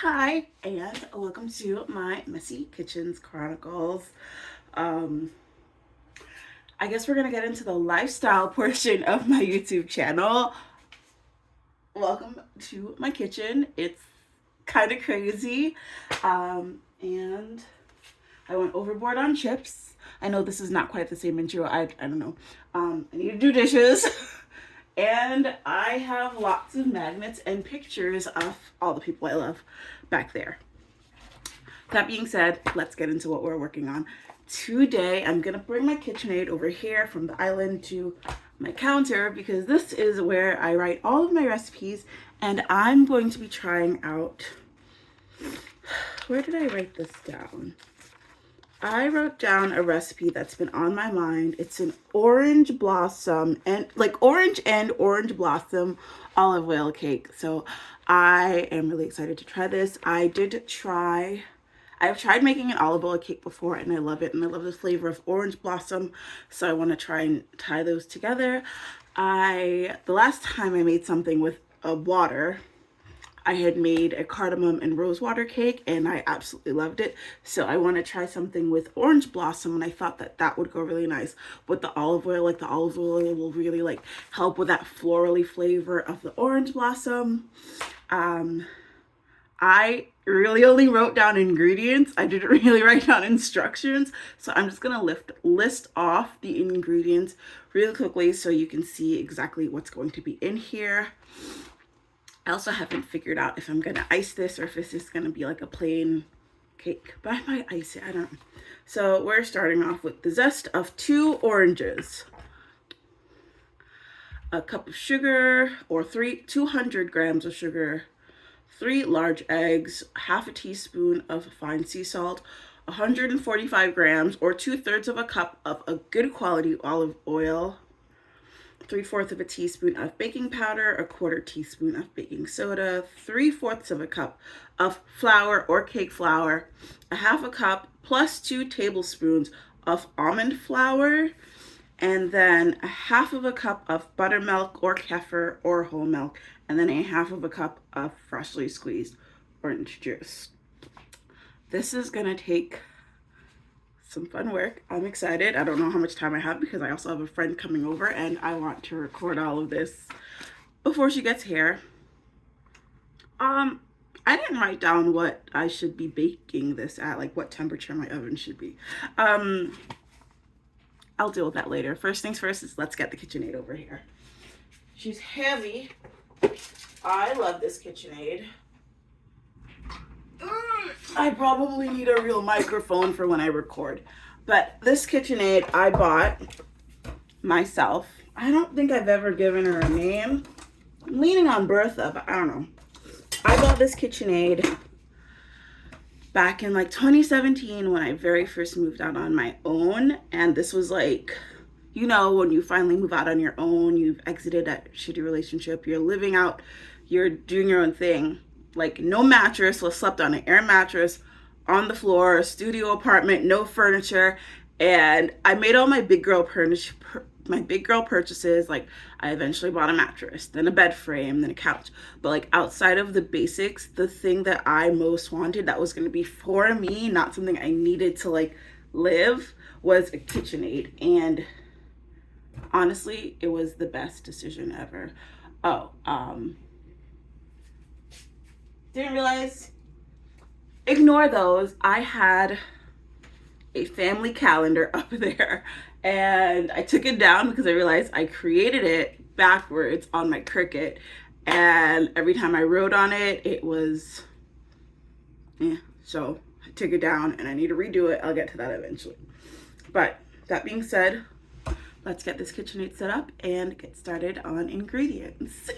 Hi, and welcome to my Messy Kitchens Chronicles. I guess we're gonna get into the lifestyle portion of my YouTube channel. Welcome to my kitchen. It's kind of crazy, and I went overboard on chips. I know this is not quite the same intro. I don't know. I need to do dishes. And I have lots of magnets and pictures of all the people I love back there. That being said, let's get into what we're working on. Today, I'm going to bring my KitchenAid over here from the island to my counter because this is where I write all of my recipes, and I'm going to be trying out... Where did I write this down? I wrote down a recipe that's been on my mind. It's an orange blossom and orange blossom olive oil cake. So I am really excited to try this. I've tried making an olive oil cake before and I love it. And I love the flavor of orange blossom. So I want to try and tie those together. The last time I made something with a water, I had made a cardamom and rose water cake and I absolutely loved it. So I want to try something with orange blossom, and I thought that that would go really nice with the olive oil. Like the olive oil will really help with that florally flavor of the orange blossom. I really only wrote down ingredients. I didn't really write down instructions. So I'm just going to list off the ingredients really quickly so you can see exactly what's going to be in here. I also haven't figured out if I'm going to ice this or if this is going to be like a plain cake. But I might ice it. I don't know. So we're starting off with the zest of 2 oranges. A cup of sugar, or 200 grams of sugar. 3 large eggs. Half a teaspoon of fine sea salt. 145 grams, or 2/3 of a cup of a good quality olive oil. 3/4 of a teaspoon of baking powder, 1/4 teaspoon of baking soda, 3/4 of a cup of flour or cake flour, 1/2 cup plus 2 tablespoons of almond flour, and then 1/2 cup of buttermilk or kefir or whole milk, and then 1/2 cup of freshly squeezed orange juice. This is gonna take some fun work. I'm excited. I don't know how much time I have because I also have a friend coming over and I want to record all of this before she gets here. I didn't write down what I should be baking this at, like what temperature my oven should be. I'll deal with that later. First things first is let's get the KitchenAid over here. She's heavy. I love this KitchenAid. I probably need a real microphone for when I record. But this KitchenAid I bought myself. I don't think I've ever given her a name. I'm leaning on Bertha, but I don't know. I bought this KitchenAid back in 2017 when I very first moved out on my own. And this was when you finally move out on your own, you've exited that shitty relationship, you're living out, you're doing your own thing. No mattress, so I slept on an air mattress on the floor, a studio apartment, no furniture, and I made all my big girl purchases. I eventually bought a mattress, then a bed frame, then a couch. But outside of the basics, the thing that I most wanted that was going to be for me, not something I needed to live, was a KitchenAid. And honestly, it was the best decision ever. Didn't realize, ignore those. I had a family calendar up there and I took it down because I realized I created it backwards on my Cricut, and every time I wrote on it, it was, so I took it down and I need to redo it. I'll get to that eventually. But that being said, let's get this KitchenAid set up and get started on ingredients.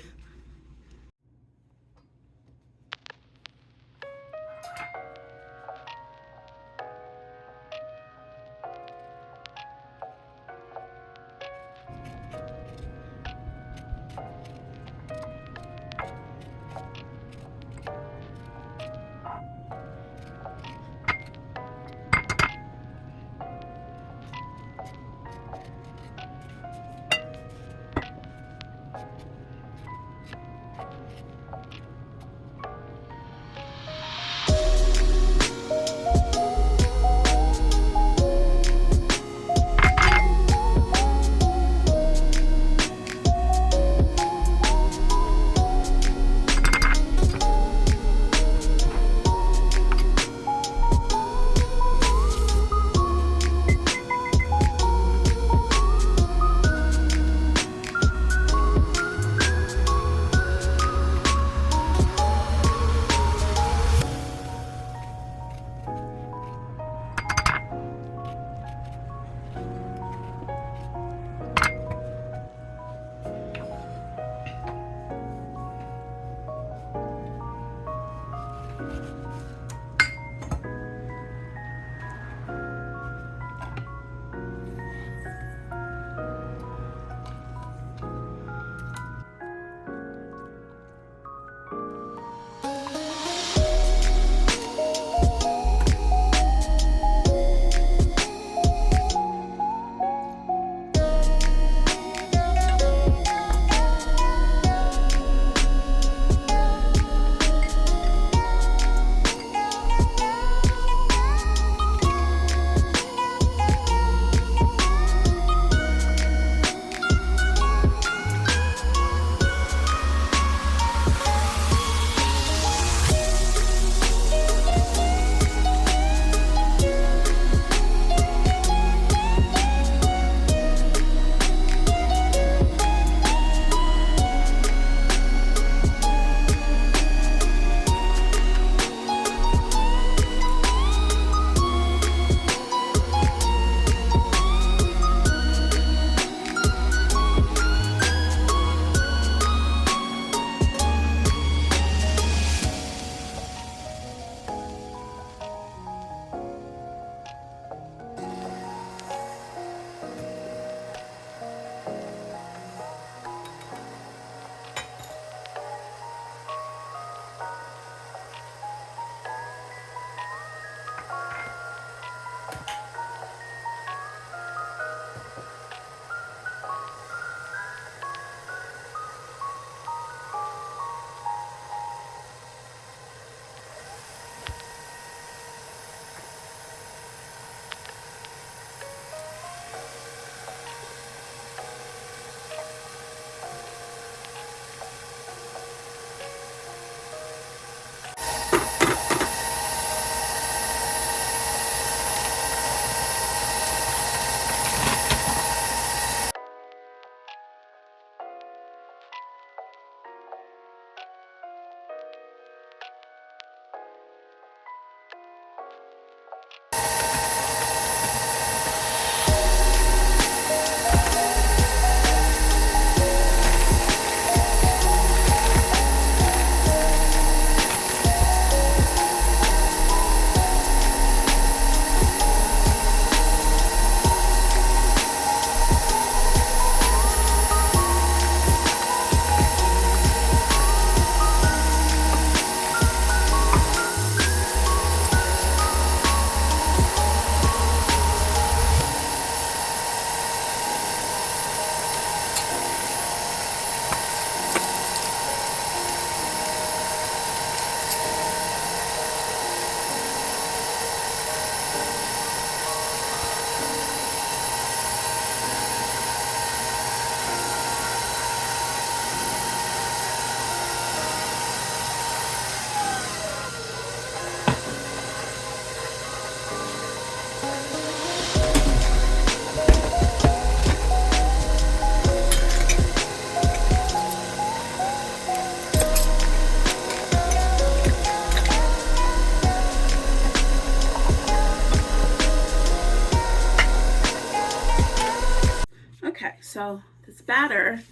So this batter,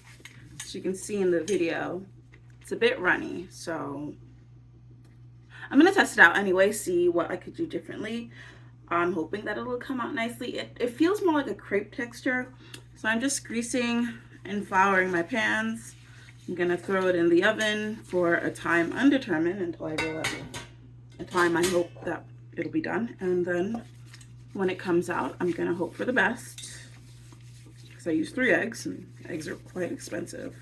as you can see in the video, it's a bit runny, so I'm gonna test it out anyway, see what I could do differently. I'm hoping that it'll come out nicely. It feels more like a crepe texture, so I'm just greasing and flouring my pans. I'm gonna throw it in the oven for a time undetermined until I realize a time I hope that it'll be done, and then when it comes out, I'm gonna hope for the best because I use 3 eggs, and eggs are quite expensive.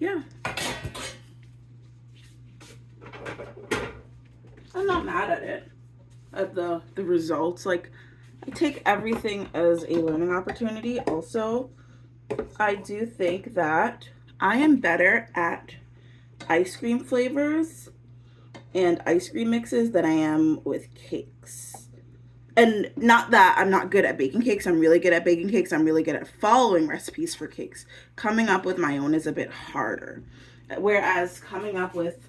Yeah. I'm not mad at it, at the results. Like, I take everything as a learning opportunity. Also, I do think that I am better at ice cream flavors and ice cream mixes than I am with cakes. And not that I'm not good at baking cakes. I'm really good at baking cakes. I'm really good at following recipes for cakes. Coming up with my own is a bit harder. Whereas coming up with,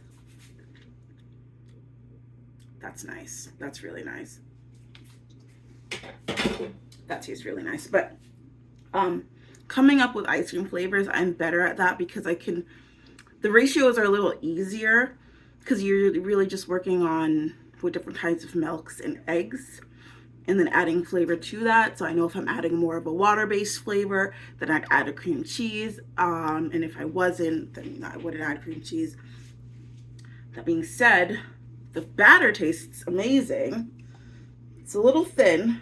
that's nice. That's really nice. That tastes really nice. But coming up with ice cream flavors, I'm better at that because the ratios are a little easier because you're really just working on with different kinds of milks and eggs and then adding flavor to that. So I know if I'm adding more of a water-based flavor, then I'd add a cream cheese. And if I wasn't, then I wouldn't add cream cheese. That being said, the batter tastes amazing. It's a little thin.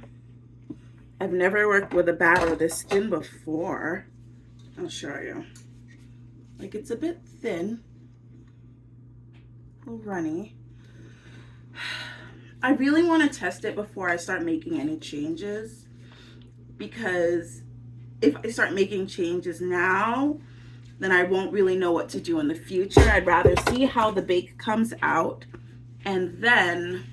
I've never worked with a batter this thin before. I'll show you. Like, it's a bit thin, a little runny. I really want to test it before I start making any changes, because if I start making changes now, then I won't really know what to do in the future. I'd rather see how the bake comes out and then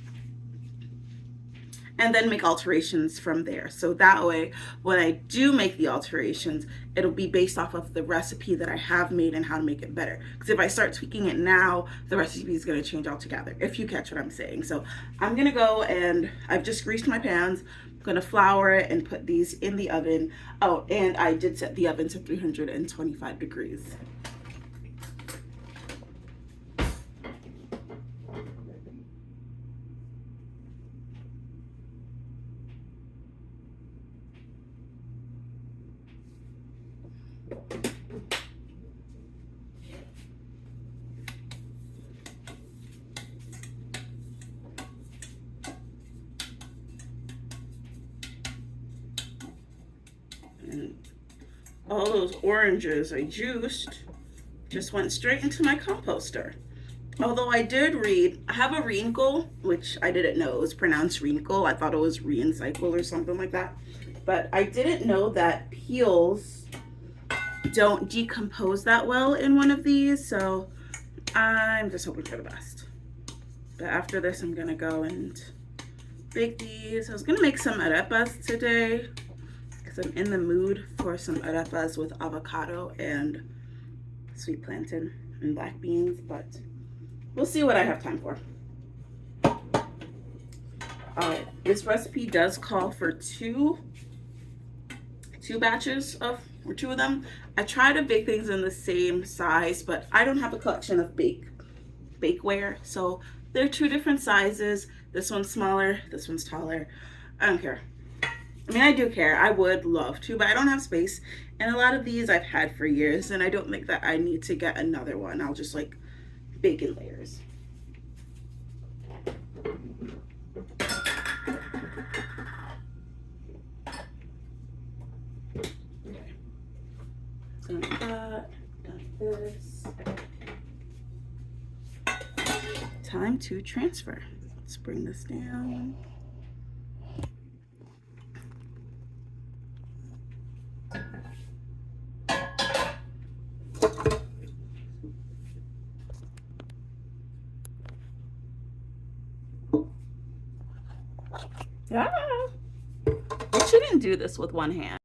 make alterations from there. So that way, when I do make the alterations, it'll be based off of the recipe that I have made and how to make it better. Because if I start tweaking it now, the recipe is going to change altogether, if you catch what I'm saying. So I'm going to go, and I've just greased my pans. I'm going to flour it and put these in the oven. Oh, and I did set the oven to 325 degrees. And all those oranges I juiced just went straight into my composter. Although I did read, I have a wrinkle, which I didn't know it was pronounced wrinkle. I thought it was re-cycle or something like that. But I didn't know that peels don't decompose that well in one of these. So I'm just hoping for the best. But after this, I'm gonna go and bake these. I was gonna make some arepas today because I'm in the mood for some arepas with avocado and sweet plantain and black beans, but we'll see what I have time for. This recipe does call for two batches of, or 2 of them. I try to bake things in the same size, but I don't have a collection of bakeware, so they're 2 different sizes. This one's smaller, this one's taller. I don't care. I mean, I do care. I would love to, but I don't have space. And a lot of these I've had for years, and I don't think that I need to get another one. I'll just like bake in layers. Done that, done this. Time to transfer. Let's bring this down. Yeah. I shouldn't do this with one hand.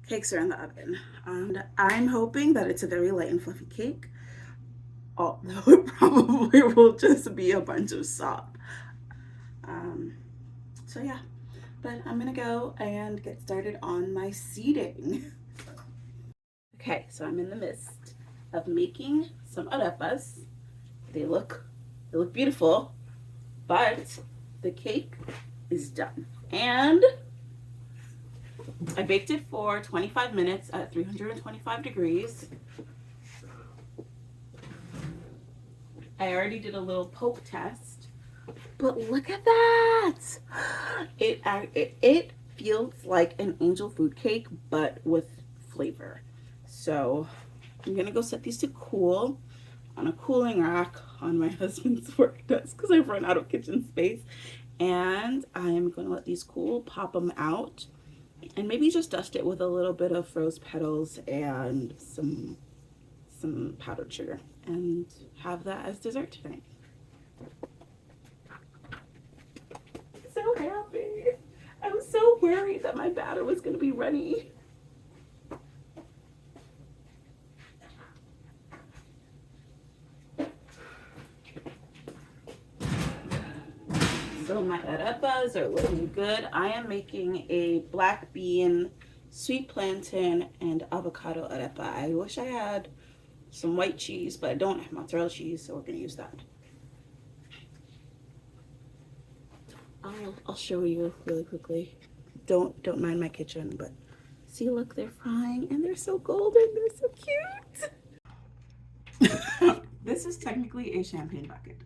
cakes are in the oven, and I'm hoping that it's a very light and fluffy cake, although it probably will just be a bunch of sop. So yeah, but I'm gonna go and get started on my seeding. Okay, so I'm in the midst of making some arepas. They look beautiful, but the cake is done. And I baked it for 25 minutes at 325 degrees. I already did a little poke test, but look at that! It feels like an angel food cake, but with flavor. So I'm gonna go set these to cool on a cooling rack on my husband's work desk because I've run out of kitchen space. And I'm gonna let these cool, pop them out, and maybe just dust it with a little bit of rose petals and some powdered sugar, and have that as dessert tonight. So happy. I was so worried that my batter was gonna be runny. So my arepas are looking good. I am making a black bean, sweet plantain, and avocado arepa. I wish I had some white cheese, but I don't have mozzarella cheese, so we're gonna use that. I'll show you really quickly. Don't mind my kitchen, but see, look, they're frying and they're so golden. They're so cute. This is technically a champagne bucket.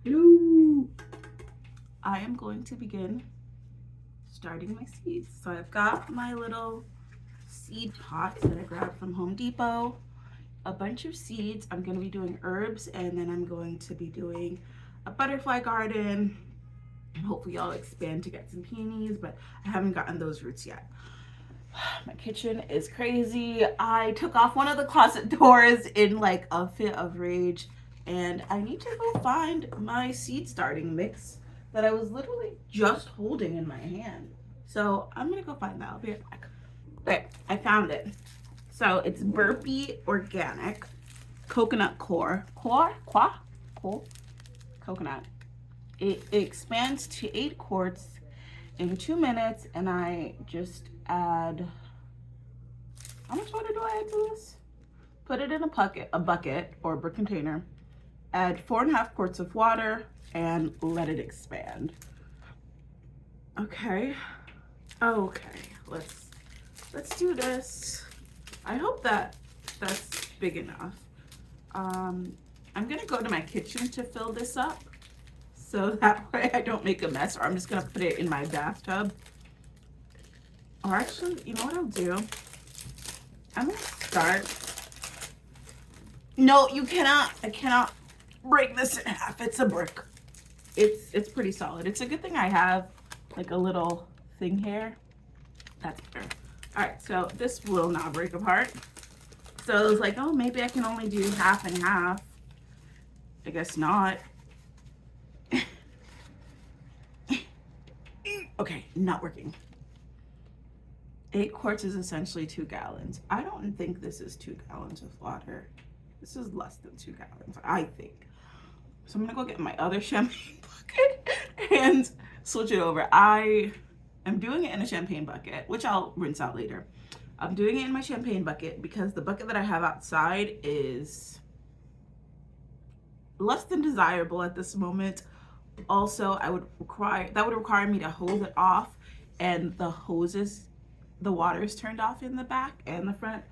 Hello. I am going to begin starting my seeds. So I've got my little seed pots that I grabbed from Home Depot, a bunch of seeds. I'm going to be doing herbs, and then I'm going to be doing a butterfly garden, and hopefully I'll expand to get some peonies, but I haven't gotten those roots yet. My kitchen is crazy. I took off one of the closet doors in like a fit of rage, and I need to go find my seed starting mix that I was literally just holding in my hand. So I'm gonna go find that. I'll be right back. Okay, I found it. So it's Burpee Organic Coconut Coconut. It expands to 8 quarts in 2 minutes, and I just add, how much water do I add to this? Put it in a bucket or a brick container, add 4.5 quarts of water, and let it expand. Okay, let's do this. I hope that that's big enough. I'm gonna go to my kitchen to fill this up, so that way I don't make a mess, or I'm just gonna put it in my bathtub. Or actually, you know what I'll do? I'm gonna start. No, you cannot. I cannot break this in half. It's a brick. It's pretty solid. It's a good thing I have like a little thing here. That's better. All right, so this will not break apart. So I was like, oh, maybe I can only do half and half. I guess not. Okay, not working. 8 quarts is essentially 2 gallons. I don't think this is 2 gallons of water. This is less than 2 gallons, I think. So I'm gonna go get my other champagne bucket and switch it over. I am doing it in a champagne bucket, which I'll rinse out later. I'm doing it in my champagne bucket because the bucket that I have outside is less than desirable at this moment. Also, that would require me to hose it off, and the water is turned off in the back and the front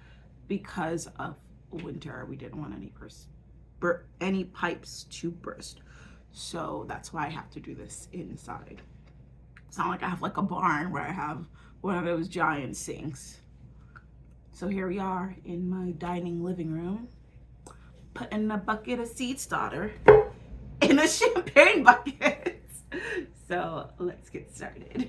because of winter. We didn't want any pipes to burst, so that's why I have to do this inside. It's not like I have like a barn where I have one of those giant sinks. So here we are in my dining living room, putting a bucket of seed starter in a champagne bucket. So let's get started.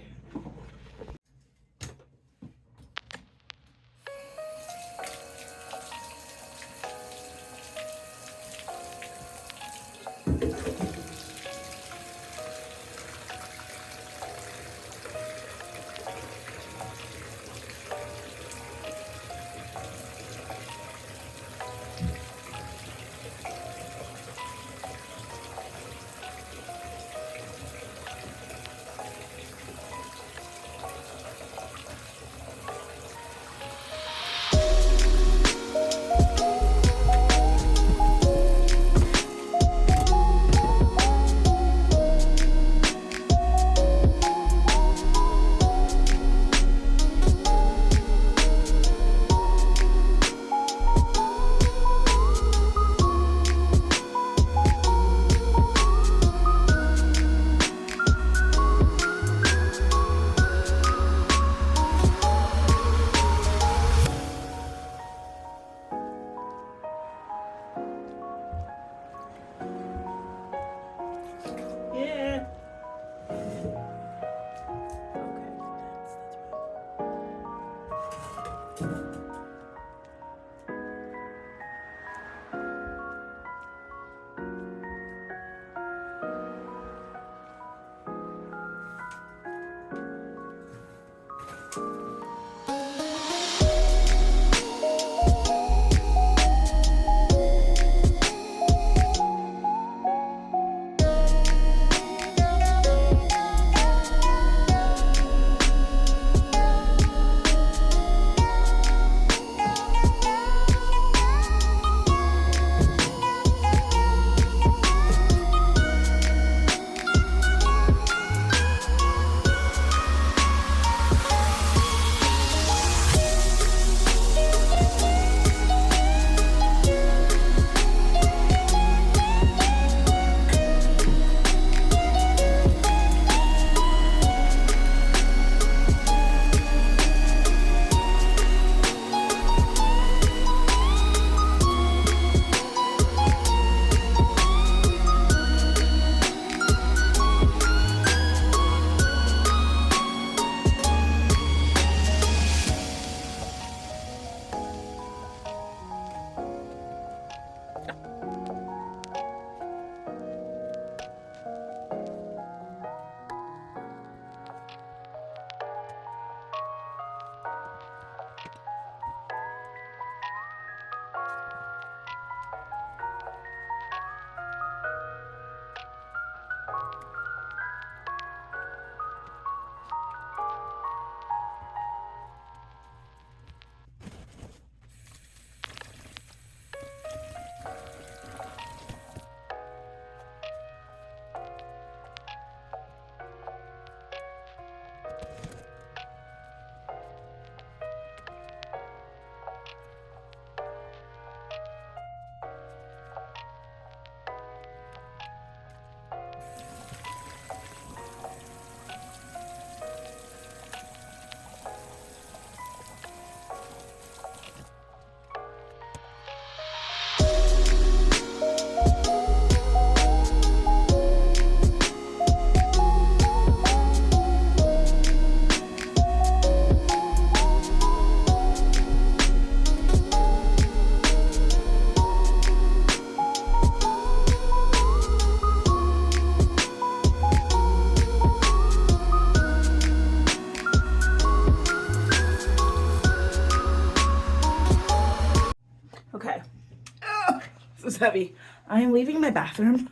heavy. I am leaving my bathroom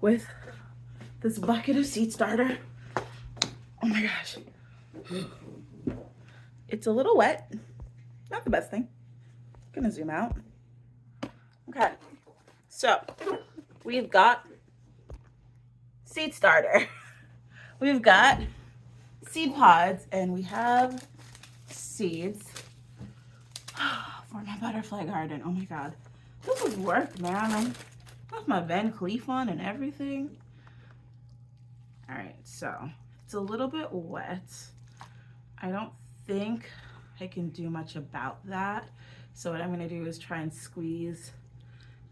with this bucket of seed starter. Oh my gosh. It's a little wet. Not the best thing. I'm gonna zoom out. Okay. So we've got seed starter. We've got seed pods, and we have seeds for my butterfly garden. Oh my god. This is work, man. I have my Van Cleef on and everything. Alright, so it's a little bit wet. I don't think I can do much about that. So what I'm going to do is try and squeeze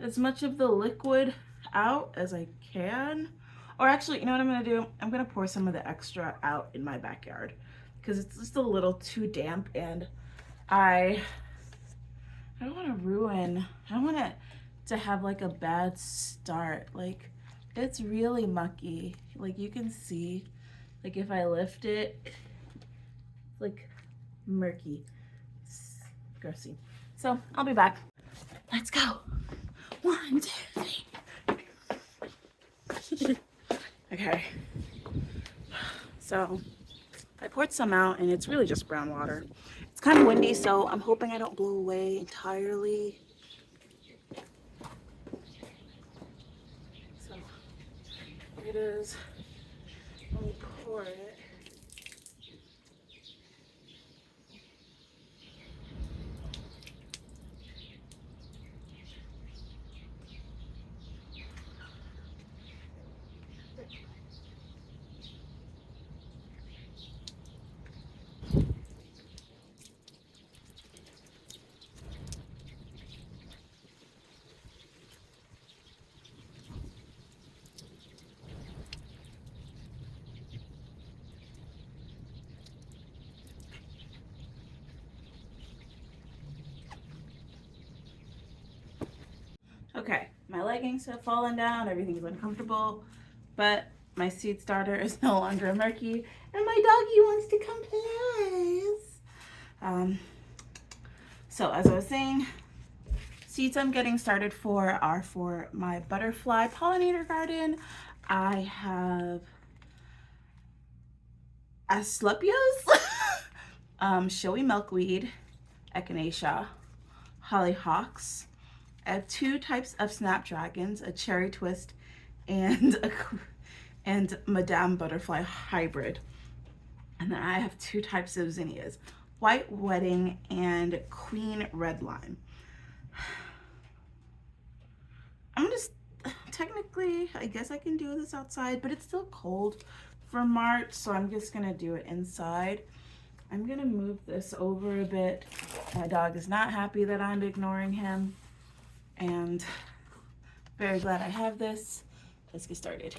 as much of the liquid out as I can. Or actually, you know what I'm going to do? I'm going to pour some of the extra out in my backyard because it's just a little too damp, and I don't want to ruin, I don't want it to have like a bad start. Like, it's really mucky. Like, you can see, like if I lift it, it's like murky. It's grossy. So I'll be back. Let's go. 1, 2, 3. Okay. So I poured some out, and it's really just brown water. It's kind of windy, so I'm hoping I don't blow away entirely. So here it is. Let me pour it. Okay, my leggings have fallen down, everything's uncomfortable, but my seed starter is no longer murky, and my doggy wants to come play. So as I was saying, seeds I'm getting started for are for my butterfly pollinator garden. I have Asclepias, showy milkweed, echinacea, hollyhocks. I have 2 types of snapdragons, a cherry twist and Madame Butterfly hybrid. And then I have 2 types of zinnias, white wedding and queen red lime. I'm just, technically, I guess I can do this outside, but it's still cold for March, so I'm just gonna do it inside. I'm gonna move this over a bit. My dog is not happy that I'm ignoring him, and very glad I have this. Let's get started.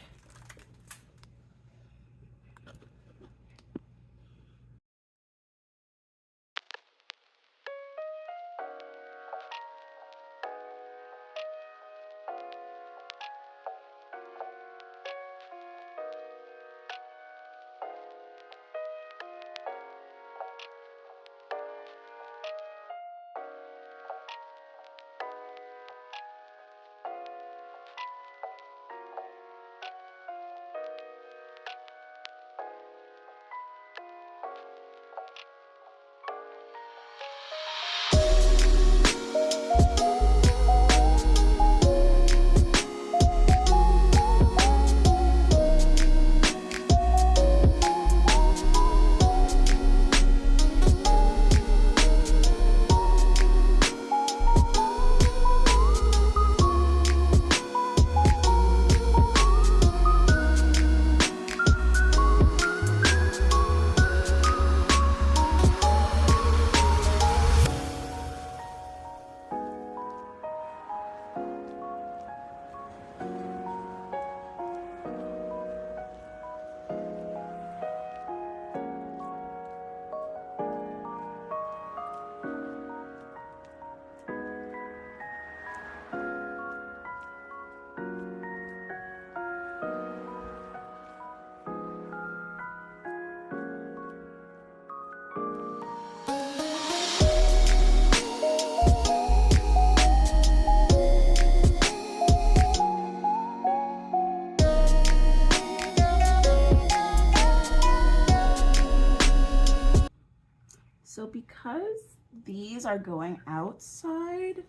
So because these are going outside,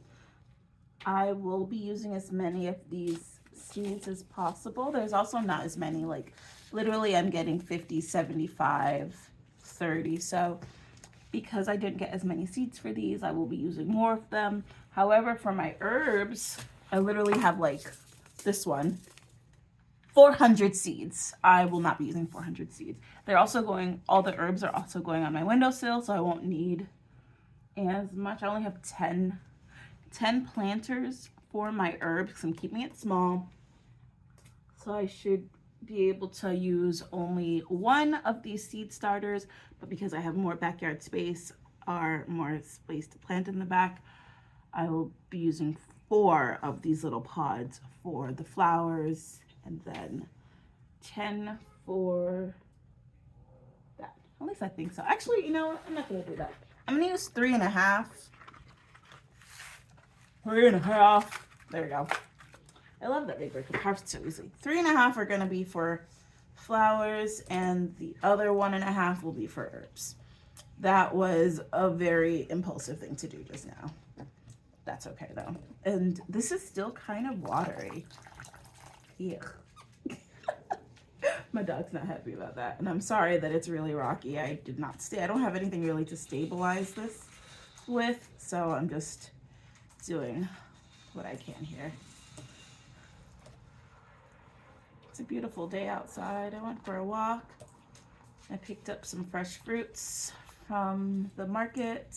I will be using as many of these seeds as possible. There's also not as many, like literally I'm getting 50, 75, 30. So because I didn't get as many seeds for these, I will be using more of them. However, for my herbs, I literally have like this one, 400 seeds. I will not be using 400 seeds. They're also going, all the herbs are also going on my windowsill, so I won't need as much. I only have 10 planters for my herbs because I'm keeping it small. So I should be able to use only one of these seed starters, but because I have more backyard space or more space to plant in the back, I will be using 4 of these little pods for the flowers and then 10 for that. At least I think so. Actually, you know what? I'm not gonna do that. I'm gonna use 3.5. 3.5. There we go. I love that they break apart so easily. 3.5 are gonna be for flowers, and the other 1.5 will be for herbs. That was a very impulsive thing to do just now. That's okay though. And this is still kind of watery. Yeah. My dog's not happy about that. And I'm sorry that it's really rocky. I did not stay. I don't have anything really to stabilize this with. So I'm just doing what I can here. It's a beautiful day outside. I went for a walk. I picked up some fresh fruits from the market.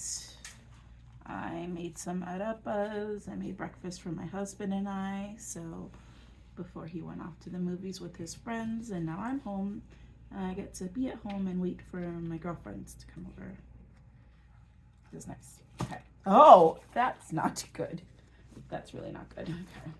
I made some arepas. I made breakfast for my husband and I. So before he went off to the movies with his friends, and now I'm home. I get to be at home and wait for my girlfriends to come over. This is nice. Okay. Oh, that's not good. That's really not good. Okay.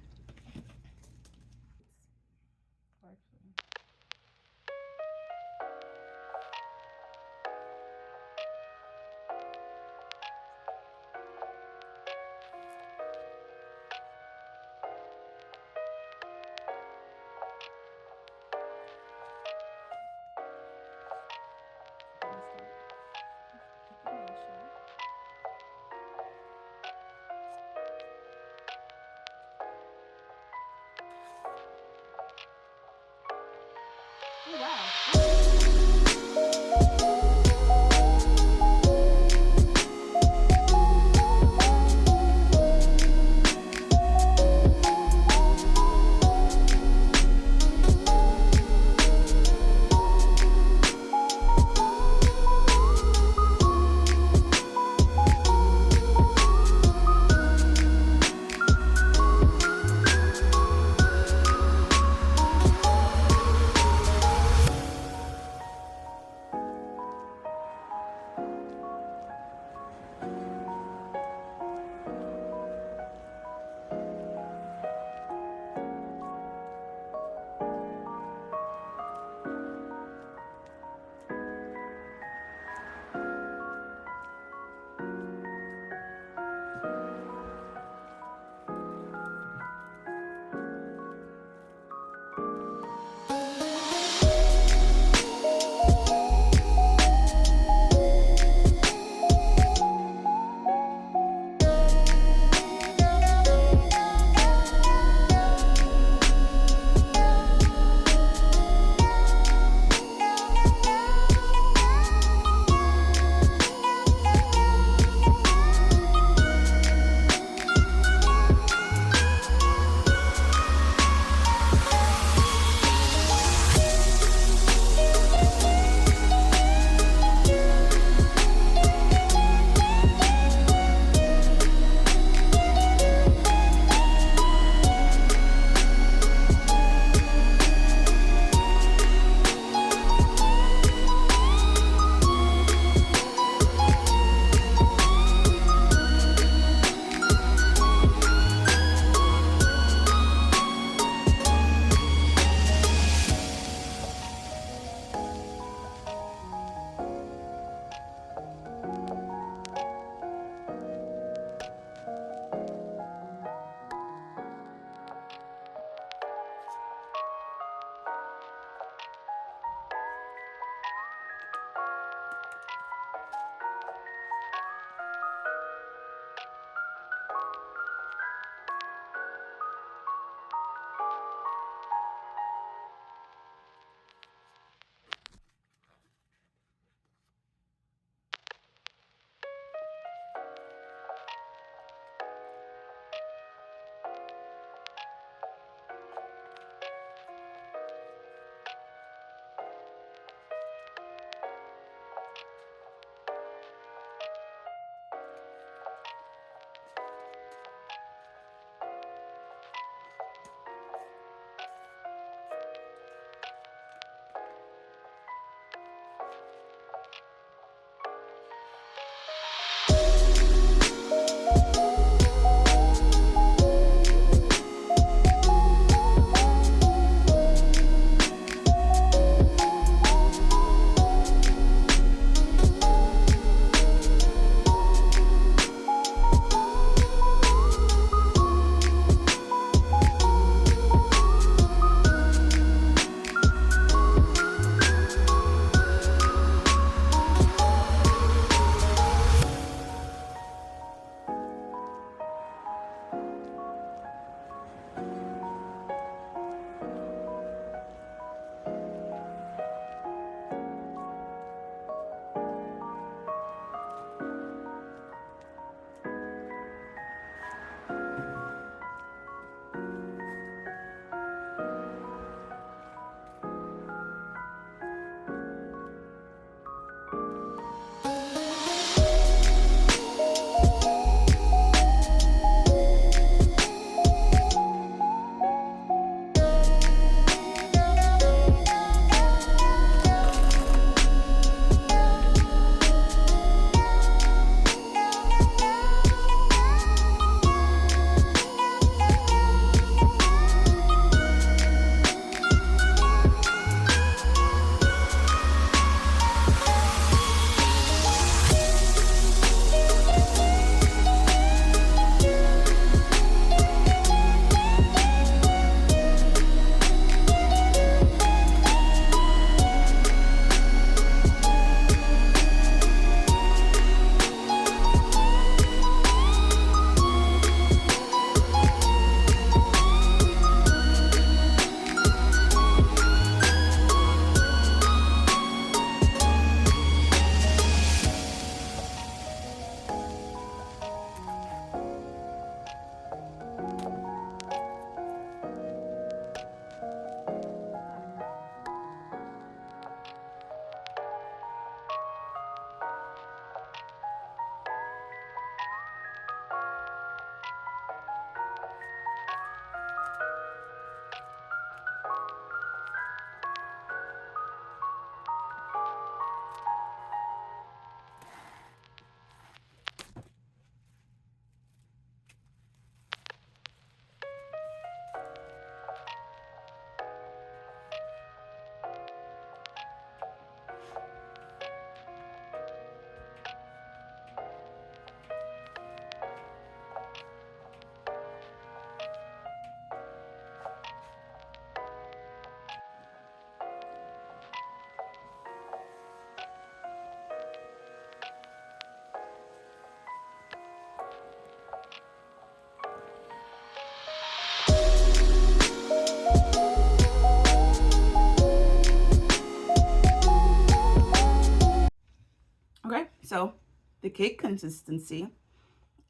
the cake consistency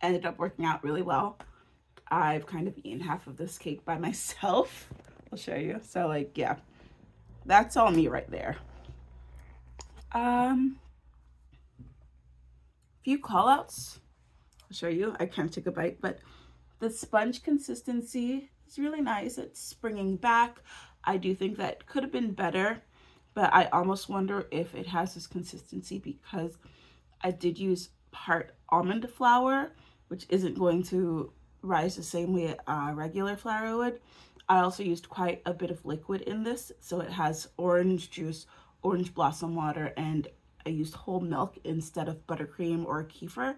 ended up working out really well. I've kind of eaten half of this cake by myself. I'll show you. So like, yeah, that's all me right there. Few call outs. I'll show you. I kind of took a bite, but the sponge consistency is really nice. It's springing back. I do think that could have been better, but I almost wonder if it has this consistency because I did use part almond flour, which isn't going to rise the same way regular flour would. I also used quite a bit of liquid in this, so it has orange juice, orange blossom water, and I used whole milk instead of buttercream or kefir.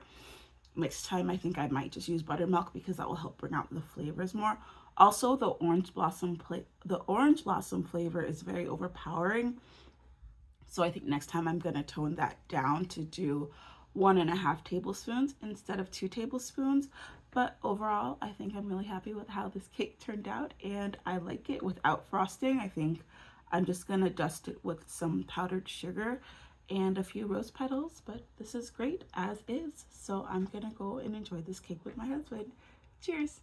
Next time I think I might just use buttermilk because that will help bring out the flavors more. Also, the orange blossom flavor is very overpowering. So I think next time I'm going to tone that down to do 1.5 tablespoons instead of 2 tablespoons. But overall, I think I'm really happy with how this cake turned out, and I like it without frosting. I think I'm just going to dust it with some powdered sugar and a few rose petals, but this is great as is. So I'm going to go and enjoy this cake with my husband. Cheers!